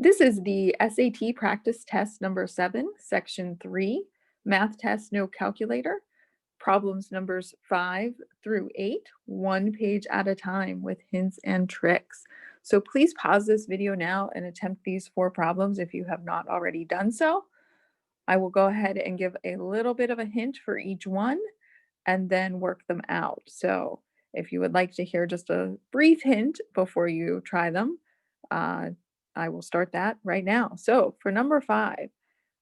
This is the SAT practice test number 7, section 3, math test no calculator, problems numbers 5 through 8, one page at a time with hints and tricks. So please pause this video now and attempt these 4 problems if you have not already done so. I will go ahead and give a little bit of a hint for each one and then work them out. So if you would like to hear just a brief hint before you try them, uh, I will start that right now. So for number 5,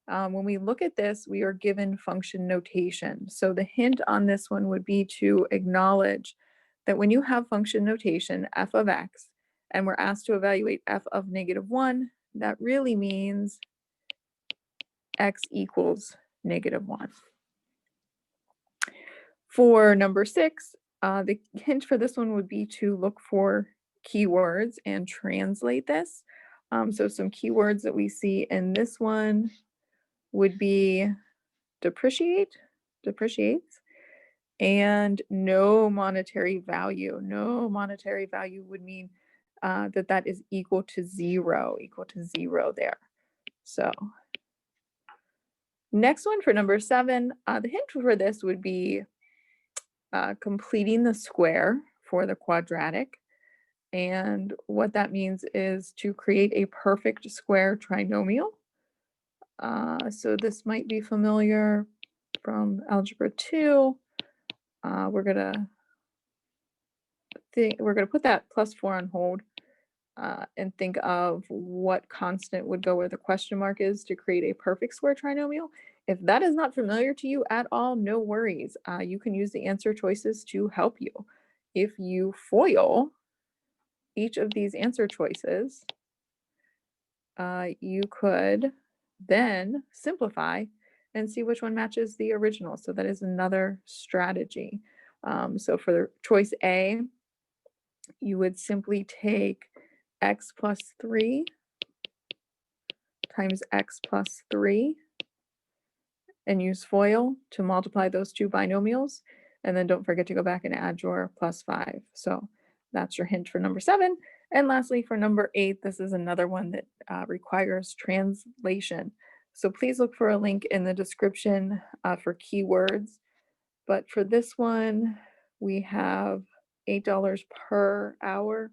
when we look at this, we are given function notation. So the hint on this one would be to acknowledge that when you have function notation, f of x, and we're asked to evaluate f of -1, that really means x equals -1. For number 6, the hint for this one would be to look for keywords and translate this. So some keywords that we see in this one would be depreciates, and no monetary value. No monetary value would mean that is equal to 0 there. So next one for number 7, the hint for this would be completing the square for the quadratic. And what that means is to create a perfect square trinomial. So this might be familiar from Algebra 2. We're gonna put that +4 on hold and think of what constant would go where the question mark is to create a perfect square trinomial. If that is not familiar to you at all, no worries. You can use the answer choices to help you. If you FOIL each of these answer choices, you could then simplify and see which one matches the original. So that is another strategy. So for choice A, you would simply take x plus 3 times x plus 3 and use FOIL to multiply those two binomials. And then don't forget to go back and add your +5. So that's your hint for number 7. And lastly, for number 8, this is another one that requires translation. So please look for a link in the description for keywords. But for this one, we have $8 per hour.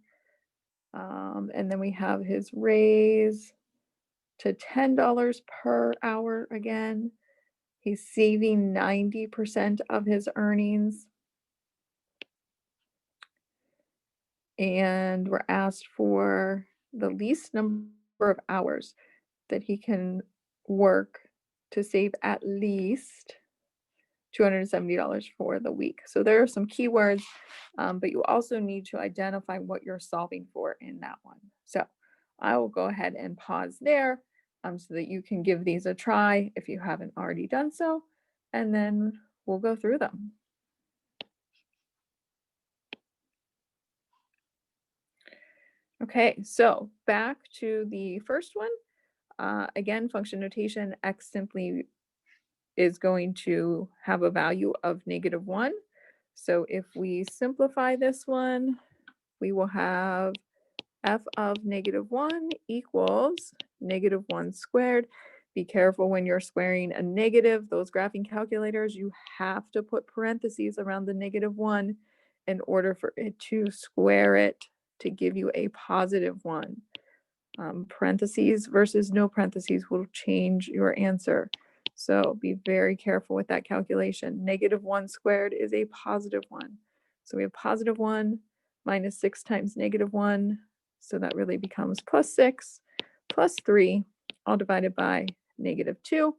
And then we have his raise to $10 per hour again. He's saving 90% of his earnings. And we're asked for the least number of hours that he can work to save at least $270 for the week. So there are some keywords, but you also need to identify what you're solving for in that one. So I will go ahead and pause there so that you can give these a try if you haven't already done so, and then we'll go through them. Okay, so back to the first one. Again, function notation, x simply is going to have a value of -1. So if we simplify this one, we will have f of -1 equals -1 squared. Be careful when you're squaring a negative. Those graphing calculators, you have to put parentheses around the -1 in order for it to square it to give you a +1. Parentheses versus no parentheses will change your answer. So be very careful with that calculation. -1 squared is a +1. So we have +1 minus 6 times -1. So that really becomes +6 plus 3, all divided by -2.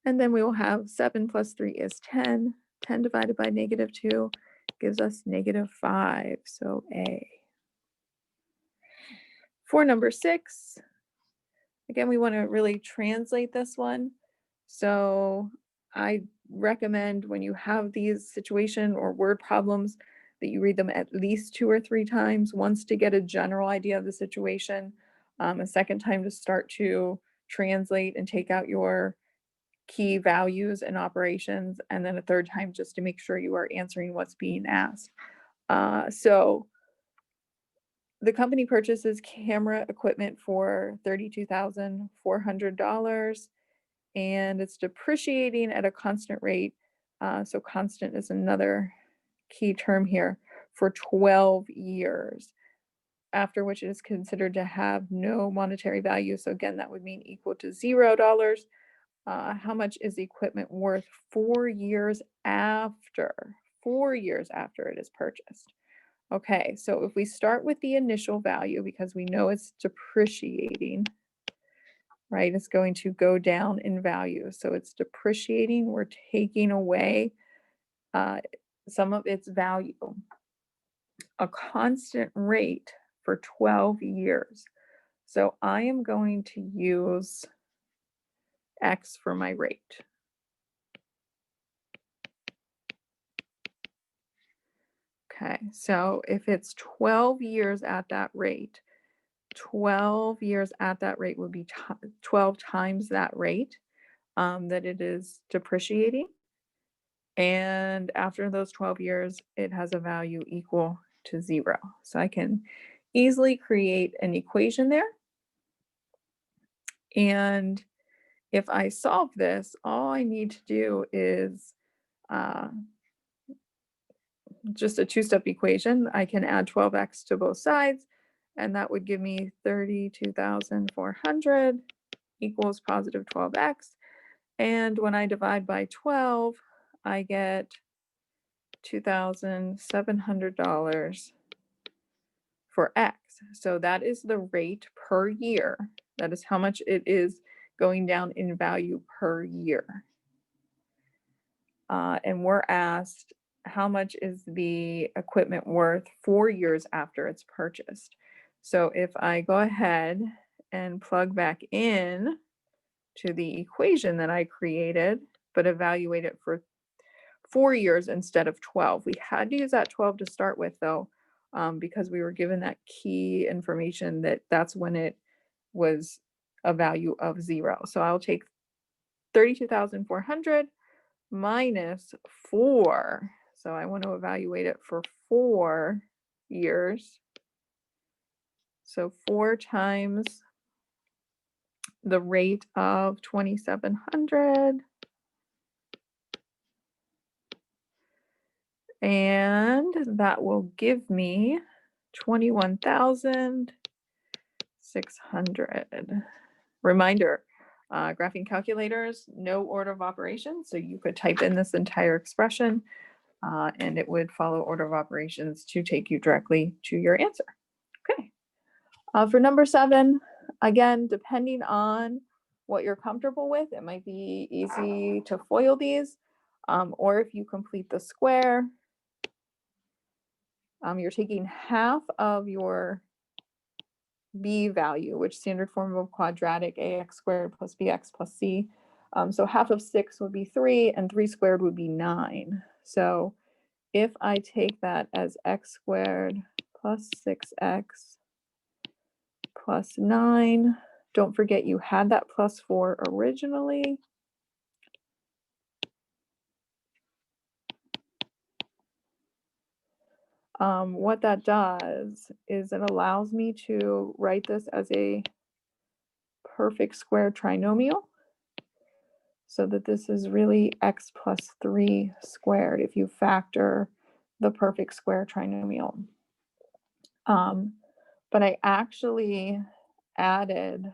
And then we will have 7 plus 3 is 10. 10 divided by -2 gives us -5. So A. For number 6, again, we want to really translate this one. So I recommend when you have these situation or word problems that you read them at least 2 or 3 times, once to get a general idea of the situation, a second time to start to translate and take out your key values and operations, and then a third time just to make sure you are answering what's being asked. So the company purchases camera equipment for $32,400 and it's depreciating at a constant rate. So constant is another key term here, for 12 years, after which it is considered to have no monetary value. So again, that would mean equal to $0. How much is the equipment worth 4 years after? 4 years after it is purchased. Okay, so if we start with the initial value, because we know it's depreciating, right? It's going to go down in value. So it's depreciating. We're taking away some of its value. A constant rate for 12 years. So I am going to use X for my rate. Okay, so if it's 12 years at that rate, 12 years at that rate would be 12 times that rate that it is depreciating. And after those 12 years, it has a value equal to 0. So I can easily create an equation there. And if I solve this, all I need to do is just a two-step equation. I can add 12x to both sides, and that would give me 32,400 equals positive 12x. And when I divide by 12, I get $2,700 for x. So that is the rate per year. That is how much it is going down in value per year. And we're asked, how much is the equipment worth 4 years after it's purchased? So if I go ahead and plug back in to the equation that I created, but evaluate it for 4 years instead of 12. We had to use that 12 to start with, though, because we were given that key information that that's when it was a value of 0. So I'll take 32,400 minus 4. So I want to evaluate it for 4 years. So 4 times the rate of 2,700. And that will give me 21,600. Reminder, graphing calculators, no order of operations. So you could type in this entire expression and it would follow order of operations to take you directly to your answer. Okay. For number 7, again, depending on what you're comfortable with, it might be easy to FOIL these, or if you complete the square, you're taking half of your b value, which standard form of quadratic ax squared plus bx plus c. So half of 6 would be 3, and 3 squared would be 9. So if I take that as x squared plus 6x plus 9, don't forget you had that plus 4 originally. What that does is it allows me to write this as a perfect square trinomial, so that this is really x plus 3 squared if you factor the perfect square trinomial. But I actually added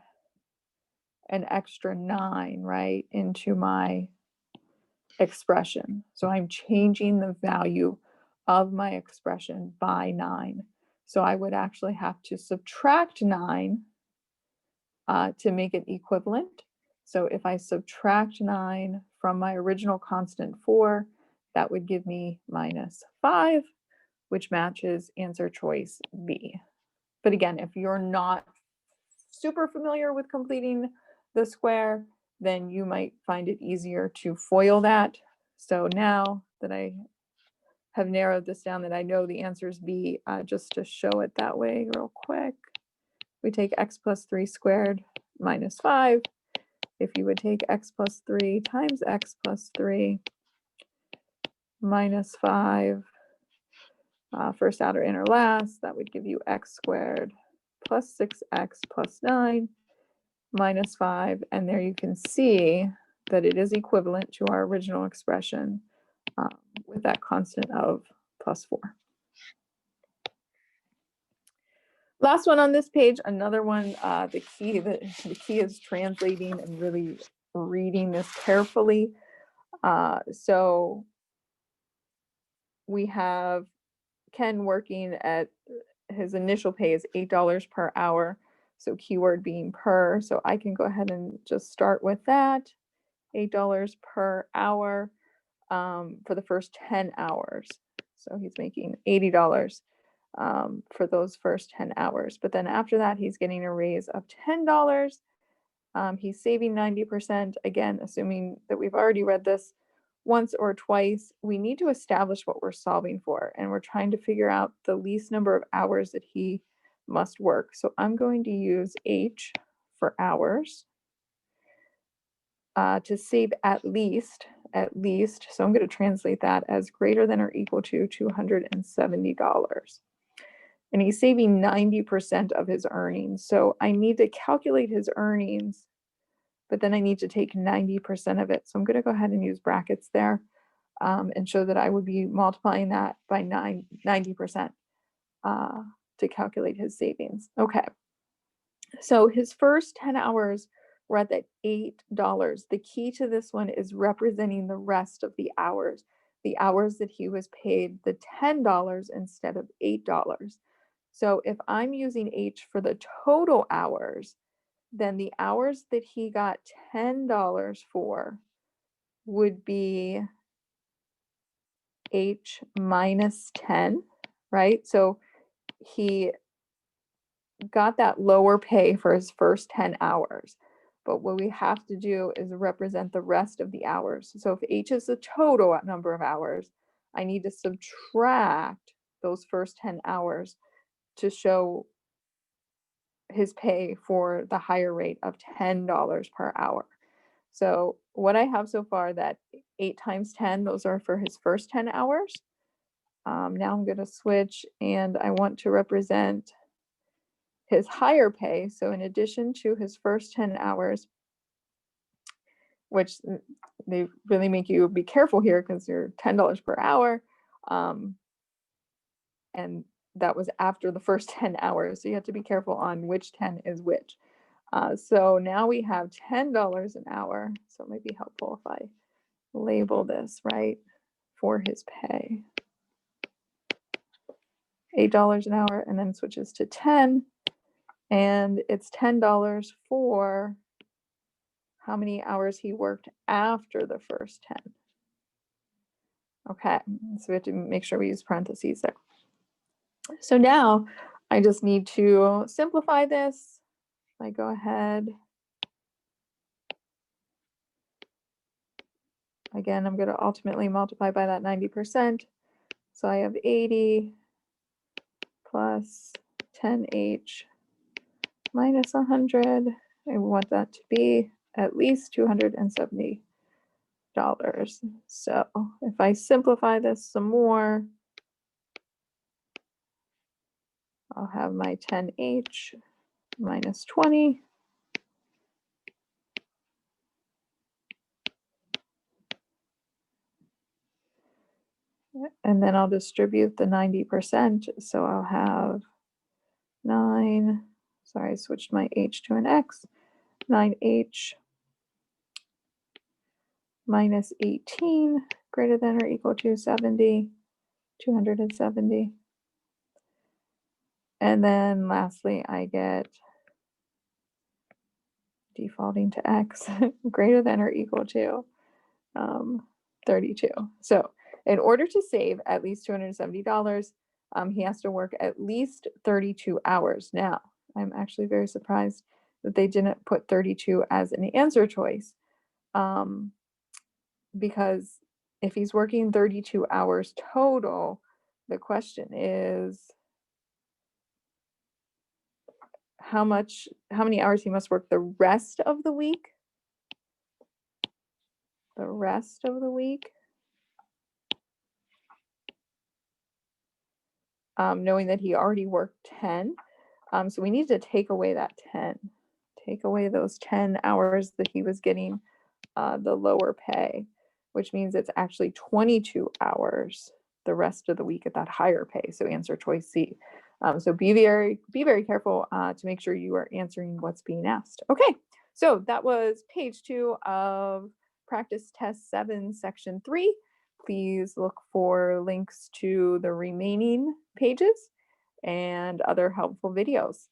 an extra 9, right, into my expression. So I'm changing the value of my expression by 9. So I would actually have to subtract 9 to make it equivalent. So if I subtract 9 from my original constant 4, that would give me minus 5, which matches answer choice B. But again, if you're not super familiar with completing the square, then you might find it easier to FOIL that. So now that I have narrowed this down, that I know the answer is B, just to show it that way real quick, we take x plus 3 squared minus 5. If you would take x plus 3 times x plus 3 minus 5, first, outer, inner, last, that would give you x squared plus 6x plus 9 minus 5. And there you can see that it is equivalent to our original expression with that constant of plus 4. Last one on this page, another one, the key is translating and really reading this carefully. So we have Ken working at, his initial pay is $8 per hour. So keyword being per. So I can go ahead and just start with that. $8 per hour for the first 10 hours. So he's making $80 for those first 10 hours. But then after that, he's getting a raise of $10. He's saving 90%. Again, assuming that we've already read this once or twice, we need to establish what we're solving for. And we're trying to figure out the least number of hours that he must work. So I'm going to use H for hours to save at least. So I'm going to translate that as greater than or equal to $270. And he's saving 90% of his earnings. So I need to calculate his earnings, but then I need to take 90% of it. So I'm going to go ahead and use brackets there and show that I would be multiplying that by 90% to calculate his savings. Okay. So his first 10 hours were at that $8. The key to this one is representing the rest of the hours that he was paid the $10 instead of $8. So if I'm using H for the total hours, then the hours that he got $10 for would be H minus 10, right? So he got that lower pay for his first 10 hours. But what we have to do is represent the rest of the hours. So if H is the total number of hours, I need to subtract those first 10 hours to show his pay for the higher rate of $10 per hour. So what I have so far, that 8 times 10, those are for his first 10 hours. Now I'm going to switch and I want to represent his higher pay. So in addition to his first 10 hours, which they really make you be careful here because you're $10 per hour. And that was after the first 10 hours. So you have to be careful on which 10 is which. So now we have $10 an hour. So it might be helpful if I label this, right, for his pay. $8 an hour, and then switches to 10. And it's $10 for how many hours he worked after the first 10. Okay, so we have to make sure we use parentheses there. So now I just need to simplify this. I go ahead. Again, I'm going to ultimately multiply by that 90%. So I have 80 plus 10H minus 100. I want that to be at least $270. So if I simplify this some more, I'll have my 10H minus 20. And then I'll distribute the 90%. So I'll have 9, sorry, I switched my H to an X, 9H minus 18 greater than or equal to 70, 270. And then lastly, I get, defaulting to X, greater than or equal to 32. So in order to save at least $270, he has to work at least 32 hours. Now, I'm actually very surprised that they didn't put 32 as an answer choice, because if he's working 32 hours total, the question is how many hours he must work the rest of the week. The rest of the week. knowing that he already worked 10. So we need to take away that 10. Take away those 10 hours that he was getting the lower pay, which means it's actually 22 hours the rest of the week at that higher pay. So answer choice C. So be very careful to make sure you are answering what's being asked. Okay, so that was page 2 of practice test 7, section 3. Please look for links to the remaining pages and other helpful videos.